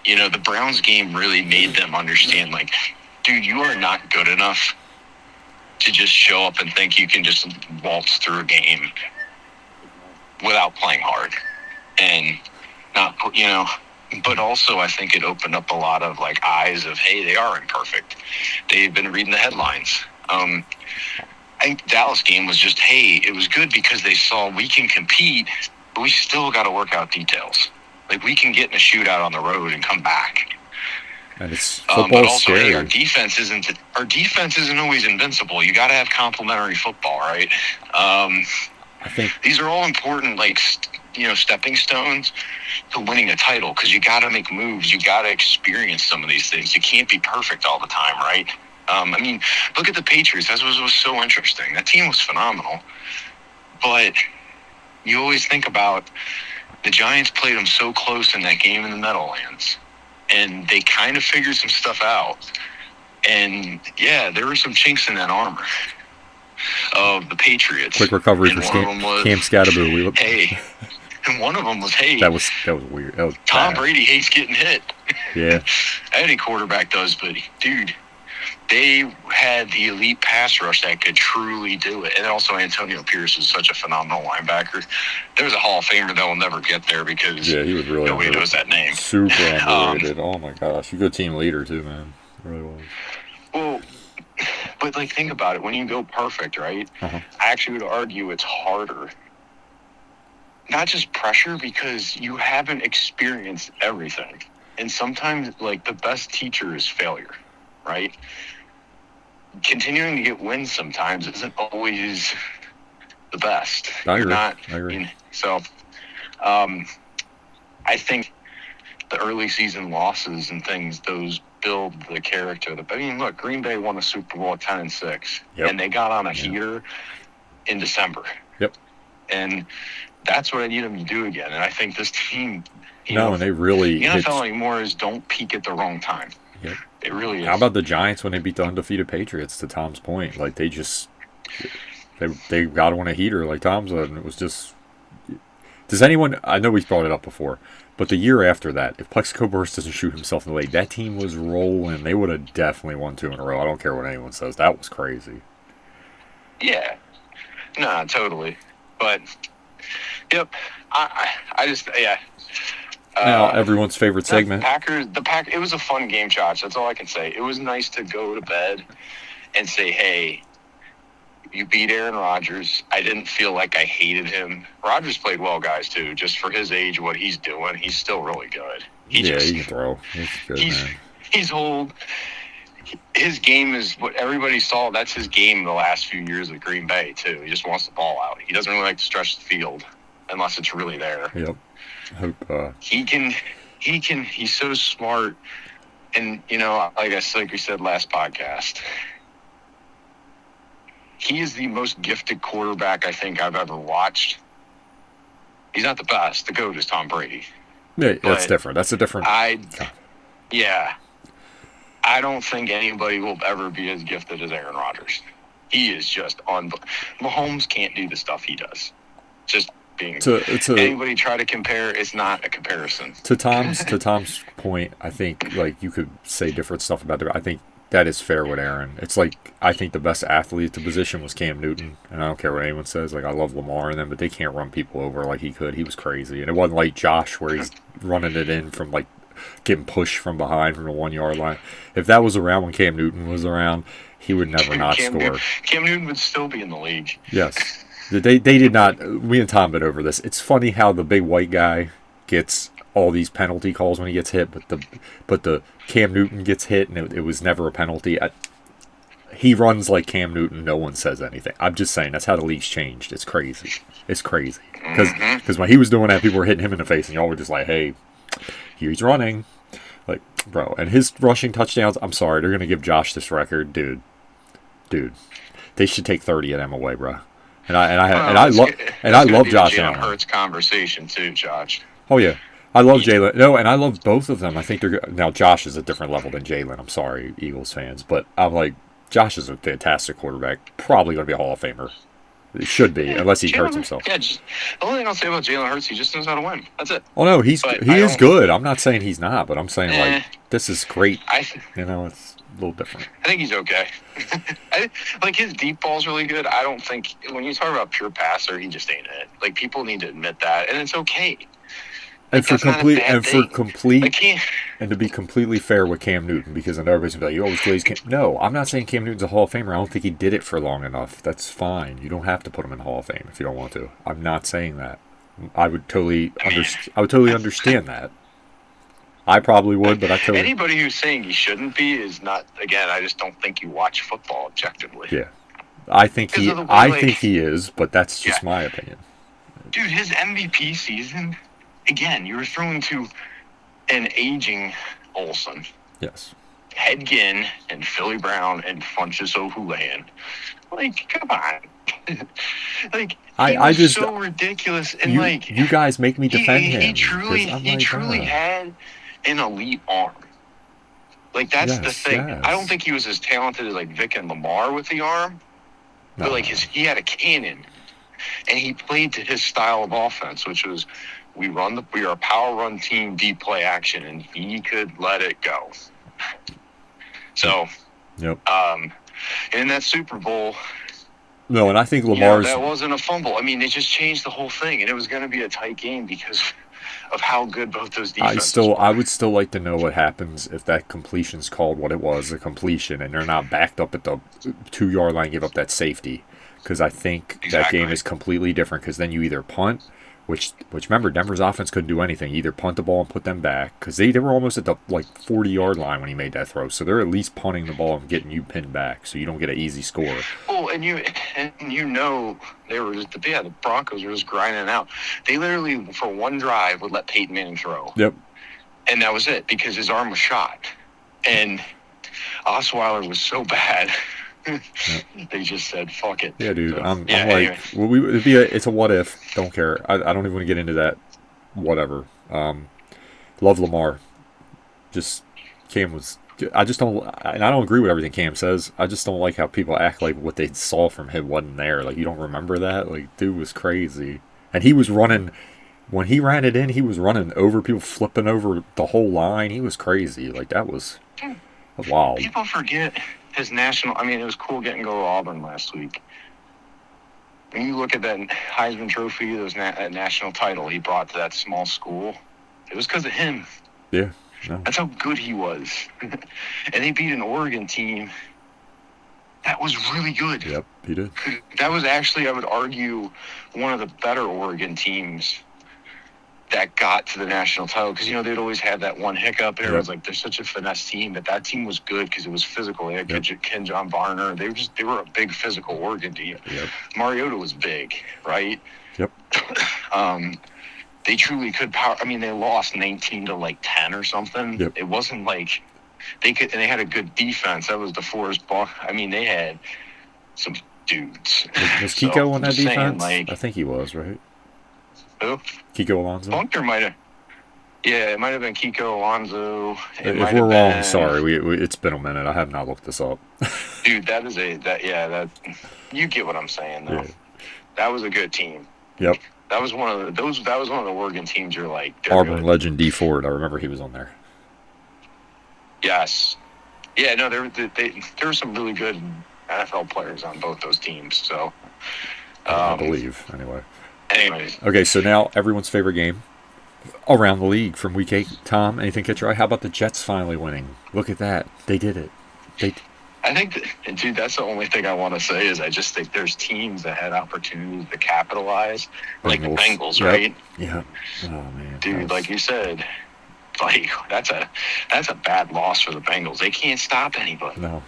The Browns game really made them understand, like, dude, you are not good enough to just show up and think you can just waltz through a game without playing hard. And not, but also I think it opened up a lot of eyes of, hey, they are imperfect. They've been reading the headlines. I think Dallas game was just, hey, it was good because they saw we can compete, but we still got to work out details. We can get in a shootout on the road and come back. And it's football's but also, scary. hey, our defense isn't always invincible. You got to have complementary football, right? I think these are all important, stepping stones to winning a title because you got to make moves. You got to experience some of these things. You can't be perfect all the time, right? Look at the Patriots. That was so interesting. That team was phenomenal. But you always think about the Giants played them so close in that game in the Meadowlands. And they kind of figured some stuff out. And, yeah, there were some chinks in that armor of the Patriots. Quick recovery for Cam Scatterboo. Hey. And one of them was, hey. That was weird. That was Tom Brady hates getting hit. Yeah. Any quarterback does, but, dude, they had the elite pass rush that could truly do it. And also Antonio Pierce is such a phenomenal linebacker. There's a Hall of Famer that will never get there because Yeah, he was really nobody knows that name. super underrated. Oh my gosh, you good team leader too, man. It really was. Well, but like think about it. When you go perfect, right? Uh-huh. I actually would argue it's harder. Not just pressure, because you haven't experienced everything. And sometimes, like, the best teacher is failure, right? Continuing to get wins sometimes isn't always the best. I agree. I agree. So, I think the early season losses and things, those build the character. I mean, look, Green Bay won a Super Bowl at 10-6, and they got on a heater in December. Yep. And that's what I need them to do again. And I think this team, and they really the NFL anymore is don't peak at the wrong time. Yep. It really is. How about the Giants when they beat the undefeated Patriots? To Tom's point, like they got on a heater, like Tom said, and it was just. Does anyone? I know we've brought it up before, but the year after that, if Plexico Burress doesn't shoot himself in the leg, that team was rolling. They would have definitely won 2 in a row. I don't care what anyone says. That was crazy. Yeah. Nah, totally. But. Yep, I just Now everyone's favorite segment. It was a fun game, Josh. That's all I can say. It was nice to go to bed and say, "Hey, you beat Aaron Rodgers." I didn't feel like I hated him. Rodgers played well, guys, too. Just for his age, what he's doing, he's still really good. He can throw. He's good, man. He's old. His game is what everybody saw. That's his game the last few years at Green Bay, too. He just wants the ball out. He doesn't really like to stretch the field unless it's really there. Yep. Hope he's so smart. And, like we said last podcast, he is the most gifted quarterback I think I've ever watched. He's not the best. The GOAT is Tom Brady. Yeah, that's different. That's a different. I don't think anybody will ever be as gifted as Aaron Rodgers. He is just Mahomes can't do the stuff he does. Just being anybody try to compare, it's not a comparison. To Tom's point, I think like you could say different stuff about it. I think that is fair with Aaron. It's like I think the best athlete at the position was Cam Newton, and I don't care what anyone says. Like I love Lamar and them, but they can't run people over like he could. He was crazy, and it wasn't like Josh where he's running it in from like getting pushed from behind from the 1 yard line. If that was around when Cam Newton was around, he would never not score. Cam Newton would still be in the league. Yes. They did not. Me and Tom been over this. It's funny how the big white guy gets all these penalty calls when he gets hit, but the Cam Newton gets hit and it was never a penalty. He runs like Cam Newton. No one says anything. I'm just saying that's how the league's changed. It's crazy. It's crazy because when he was doing that, people were hitting him in the face, and y'all were just like, "Hey, he's running." Like, bro, and his rushing touchdowns. I'm sorry, they're gonna give Josh this record, dude. They should take 30 of them away, bro. I love Josh Allen. Hurts conversation too, Josh. Oh yeah, I love Jalen. No, and I love both of them. I think they're good. Now Josh is a different level than Jalen. I'm sorry, Eagles fans, but I'm like Josh is a fantastic quarterback. Probably going to be a Hall of Famer. It should be, unless he hurts himself. Yeah, the only thing I'll say about Jalen Hurts, he just knows how to win. That's it. Oh no, he is good. I'm not saying he's not, but I'm saying like this is great. It's a little different. I think he's okay. Like his deep ball's really good. I don't think when you talk about pure passer, he just ain't it. Like people need to admit that, and it's okay. And to be completely fair with Cam Newton, because I know everybody's like, you always glaze Cam. No, I'm not saying Cam Newton's a Hall of Famer. I don't think he did it for long enough. That's fine. You don't have to put him in Hall of Fame if you don't want to. I'm not saying that. I would totally understand that. I probably would, but anybody who's saying he shouldn't be is not. Again, I just don't think you watch football objectively. Yeah, I think he is, but that's just my opinion. Dude, his MVP season. Again, you were throwing to an aging Olsen. Yes. Ted Ginn and Philly Brown and Funchess O'Houlihan. Like, come on. Like, I just so ridiculous. And you guys make me defend him. He truly had an elite arm. Like, that's the thing. Yes. I don't think he was as talented as like Vic and Lamar with the arm. No. But like he had a cannon. And he played to his style of offense, which was we are a power run team, deep play action, and he could let it go. So Yep. In that Super Bowl, No, and I think you know, Lamar's. that wasn't a fumble. I mean, they just changed the whole thing, and it was going to be a tight game because of how good both those defenses I were. would still like to know what happens if that completion's called what it was, a completion, and they're not backed up at the 2 yard line, give up that safety, because I think that game Exactly. is completely different. Because then you either punt, which remember Denver's offense couldn't do anything, either punt the ball and put them back, because they were almost at the like 40 yard line when he made that throw, so they're at least punting the ball and getting you pinned back, so you don't get an easy score. Well, and you know they were just the Broncos were just grinding out. They literally for one drive would let Peyton Manning throw, Yep. and that was it because his arm was shot, and Osweiler was so bad. They just said fuck it. Yeah, dude. So, I'm like, anyway. well, it's a what if. Don't care. I don't even want to get into that. Whatever. Love Lamar. Just Cam was. I just don't, and I don't agree with everything Cam says. I just don't like how people act like what they saw from him wasn't there. Like you don't remember that. Like dude was crazy, and he was running. When he ran it in, he was running over people, flipping over the whole line. He was crazy. Like that was wild. People forget his national. I mean, it was cool getting to go to Auburn last week. When you look at that Heisman Trophy, that national title he brought to that small school, it was because of him. Yeah. No. That's how good he was. And they beat an Oregon team that was really good. Yep, he did. That was actually, I would argue, one of the better Oregon teams that got to the national title because, you know, they'd always had that one hiccup. And it was like, they're such a finesse team, but that team was good because it was physical. They had Ken John Varner. They were a big physical Oregon team. Yep. Mariota was big, right? Yep. They truly could power. I mean, they lost 19 to like 10 or something. Yep. It wasn't like they could, and they had a good defense. That was DeForest Buck. I mean, they had some dudes. Was Kiko on that just saying, defense? like, I think he was, right? who? Kiko Alonso. Bunker might have. Yeah, it might have been Kiko Alonso. If we're wrong, sorry. It's been a minute. I have not looked this up. Dude, that you get what I'm saying though. Yeah. That was a good team. Yep. That was one of the Oregon teams. You're like Auburn good. legend D Ford. I remember he was on there. Yes. Yeah. No, there were some really good NFL players on both those teams. So. I believe anyway. Anyways. Okay, so now everyone's favorite game around the league from week 8. Tom, anything catch your eye? How about the Jets finally winning? Look at that. They did it. I think, dude, that's the only thing I want to say is I just think there's teams that had opportunities to capitalize, like the Bengals, yep. right? Yeah. Oh man, dude, like you said, like that's a bad loss for the Bengals. They can't stop anybody. No.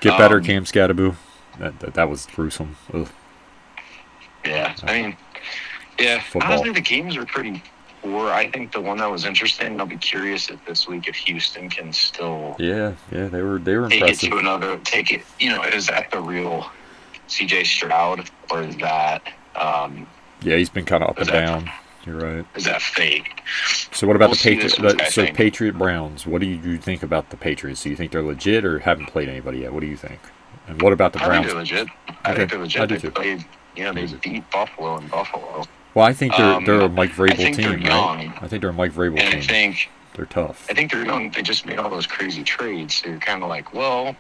Get better, Cam Scattaboo. That was gruesome. Ugh. Yeah, I mean, yeah. Football. Honestly, the games are pretty poor. I think the one that was interesting. I'll be curious if this week if Houston can still. Yeah, they were take impressive. Take it. You know, is that the real C.J. Stroud or is that? Yeah, he's been kind of up and down. You're right. Is that fake? So what about the Patriots? So Patriot Browns. What do you think about the Patriots? Do you think they're legit or haven't played anybody yet? What do you think? And what about the Browns? I think they're legit. I think they're legit. I do too. Played, they beat Buffalo in Buffalo. Well, I think they're a Mike Vrabel team, right? I think they're a Mike Vrabel team. I think they're tough. I think they're young. They just made all those crazy trades. So you're kind of like, well,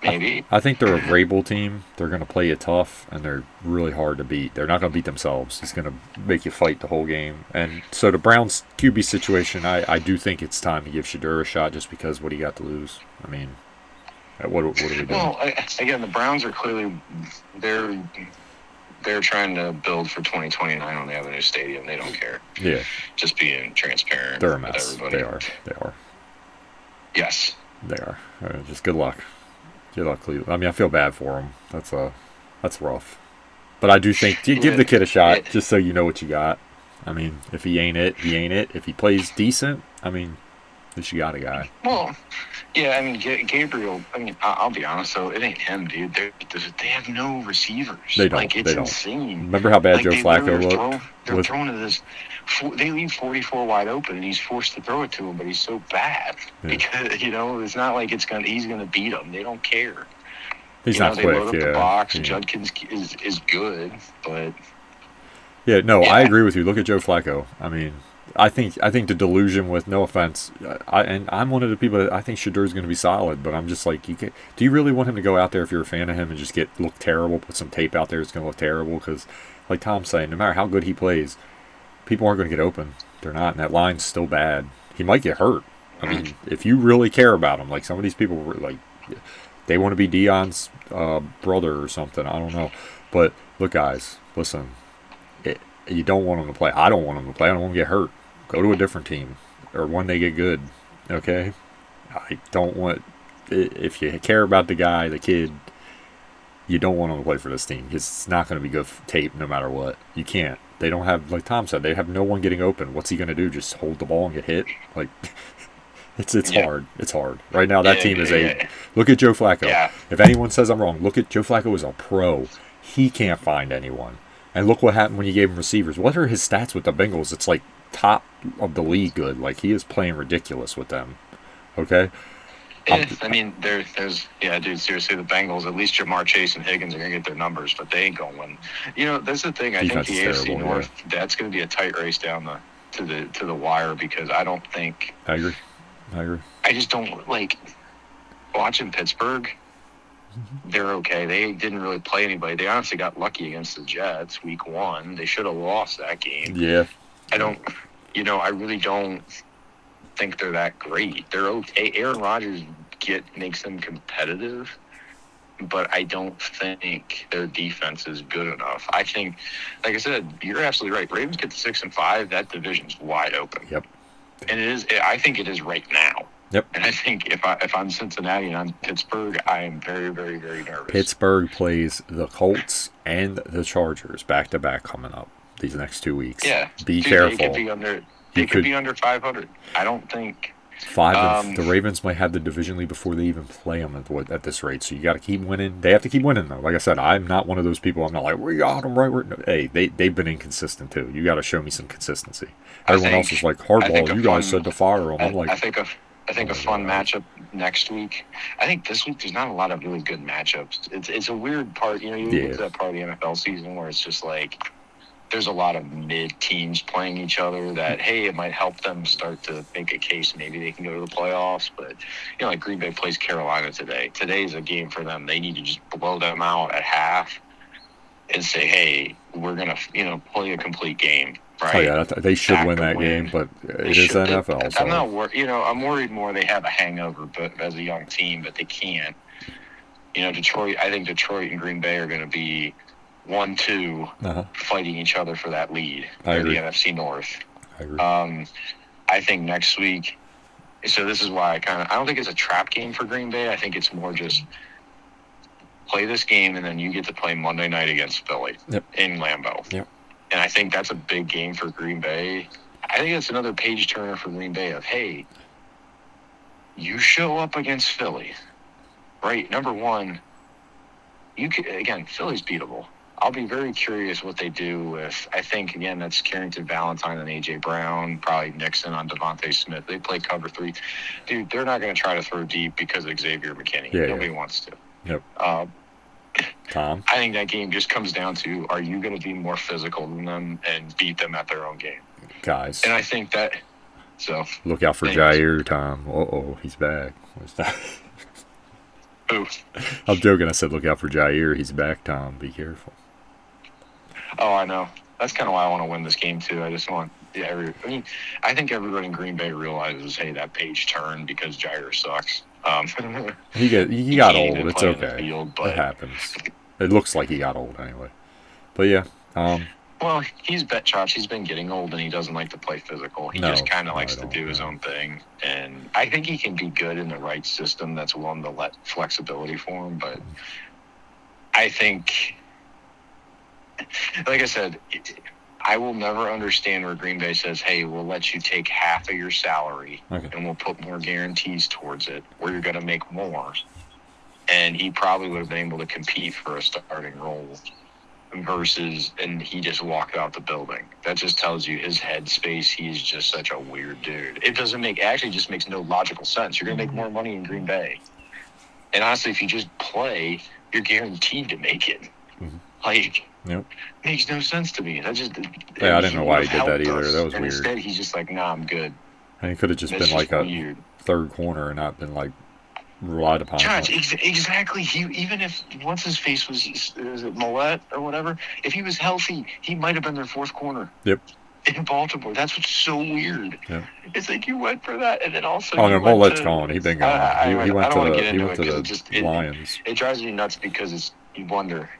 maybe. I think they're a Vrabel team. They're going to play you tough, and they're really hard to beat. They're not going to beat themselves. He's going to make you fight the whole game. And so the Browns QB situation, I do think it's time to give Shedeur a shot just because what he got to lose. I mean, what are we doing? Well, again, the Browns are clearly they're trying to build for 2029 when they have a new stadium. They don't care. Yeah. Just being transparent. They're a mess. With everybody. They are. Yes. They are. Just good luck. Good luck, Cleveland. I mean, I feel bad for them. That's rough. But I do think give the kid a shot just so you know what you got. I mean, if he ain't it, he ain't it. If he plays decent, I mean, at least you got a guy. Well, yeah, I mean, Gabriel, I mean, I'll be honest, though, it ain't him, dude. They have no receivers. They don't. It's insane. Remember how bad Joe Flacco looked? They're throwing to this. They leave 44 wide open, and he's forced to throw it to him, but he's so bad. Yeah. Because, it's not like he's going to beat them. They don't care. He's not they quick, load up the box. Yeah. Judkins is good, but... Yeah, no, I agree with you. Look at Joe Flacco. I mean, I think the delusion with no offense, I'm one of the people that I think Shadur's going to be solid, but I'm just like, do you really want him to go out there if you're a fan of him and just look terrible? Put some tape out there that's going to look terrible because, like Tom's saying, no matter how good he plays, people aren't going to get open. They're not, and that line's still bad. He might get hurt. I mean, if you really care about him, like some of these people, like they want to be Dion's brother or something. I don't know, but look, guys, listen. You don't want him to play. I don't want him to play. I don't want him to get hurt. Go to a different team or one they get good. Okay? I don't want. If you care about the guy, the kid, you don't want him to play for this team. It's not going to be good tape no matter what. You can't. They don't have, like Tom said, they have no one getting open. What's he going to do? Just hold the ball and get hit? Like, it's hard. It's hard. Right now, that team is Look at Joe Flacco. Yeah. If anyone says I'm wrong, look at Joe Flacco is a pro. He can't find anyone. And look what happened when you gave him receivers. What are his stats with the Bengals? It's like top of the league good. Like, he is playing ridiculous with them. Okay? I mean, there's dude, seriously, the Bengals, at least Jamar Chase and Higgins are going to get their numbers, but they ain't going to win. You know, that's the thing. I think the AFC North, that's going to be a tight race down to the wire because I don't think. I agree. I just don't, like, watching Pittsburgh. They're okay. They didn't really play anybody. They honestly got lucky against the Jets week 1. They should have lost that game. Yeah. I really don't think they're that great. They're okay. Aaron Rodgers makes them competitive, but I don't think their defense is good enough. I think, like I said, you're absolutely right. Ravens get to 6-5. That division's wide open. Yep. And it is. I think it is right now. Yep. And I think if I'm Cincinnati and I'm Pittsburgh, I am very, very, very nervous. Pittsburgh plays the Colts and the Chargers back to back coming up these next 2 weeks. Yeah. Be careful. They could be under 500. I don't think. The Ravens might have the division lead before they even play them at this rate. So you got to keep winning. They have to keep winning though. Like I said, I'm not one of those people. I'm not like we got them right. Hey, they've been inconsistent too. You got to show me some consistency. Everyone else is like hardball. You guys said to fire them. I'm like. I think a fun matchup next week. I think this week there's not a lot of really good matchups. It's a weird part. You get to that part of the NFL season where it's just like there's a lot of mid teams playing each other that, hey, it might help them start to make a case. Maybe they can go to the playoffs. But, like Green Bay plays Carolina today. Today's a game for them. They need to just blow them out at half and say, hey, we're going to, play a complete game. Right. Oh yeah, they should win that game, but it is NFL. So. I'm not worried. I'm worried more they have a hangover, but as a young team, but they can't. Detroit. I think Detroit and Green Bay are going to be 1-2 fighting each other for that lead. They're the NFC North. I agree. I think next week. So this is why I don't think it's a trap game for Green Bay. I think it's more just play this game and then you get to play Monday night against Philly in Lambeau. Yep. And I think that's a big game for Green Bay. I think it's another page turner for Green Bay of, hey, you show up against Philly, right? Number one, Philly's beatable. I'll be very curious what they do with, I think, again, that's Carrington Valentine and A.J. Brown, probably Nixon on Devontae Smith. They play cover 3. Dude, they're not going to try to throw deep because of Xavier McKinney. Nobody wants to. Yep. Tom? I think that game just comes down to, are you going to be more physical than them and beat them at their own game? Guys. And I think that, so. Look out for Jair, Tom. He's back. What's that? Who? I'm joking. I said look out for Jair. He's back, Tom. Be careful. Oh, I know. That's kind of why I want to win this game, too. I just want, I think everybody in Green Bay realizes, hey, that page turned because Jair sucks. He got old. It's okay. Field, it happens. It looks like he got old anyway. But yeah. Well, he's been getting old and he doesn't like to play physical. He just kind of likes to do his own thing. And I think he can be good in the right system that's willing to let flexibility for him. But I think, like I said, I will never understand where Green Bay says, hey, we'll let you take half of your salary and we'll put more guarantees towards it where you're going to make more. And he probably would have been able to compete for a starting role and he just walked out the building. That just tells you his headspace. He's just such a weird dude. It actually just makes no logical sense. You're going to make more money in Green Bay. And honestly, if you just play, you're guaranteed to make it. Mm-hmm. Like, Yep. Makes no sense to me. That just Yeah, I didn't know why he would've did that helped either. us, That was and weird. instead he's just like, nah, I'm good. And he could have just That's been like just a weird. third corner and not been like relied upon. Judge, exactly. He even if once his face was it Millette or whatever, if he was healthy, he might have been their fourth corner. Yep. In Baltimore, that's what's so weird. Yep. It's like you went for that, and then also Oh you no, went Mollet's to. gone. He's been gone. I He went don't want to to the get into it because Lions. it drives me nuts because it's you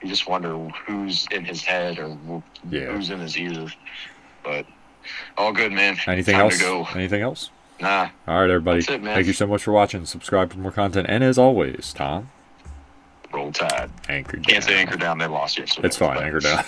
just wonder who's in his head or who's in his ear. But all good, man. Anything Time else? To go. Anything else? Nah. All right, everybody. That's it, man. Thank you so much for watching. Subscribe for more content. And as always, Tom. Roll Tide. Anchor down. Can't say anchor down. They lost yesterday. It's fine. Anchor down.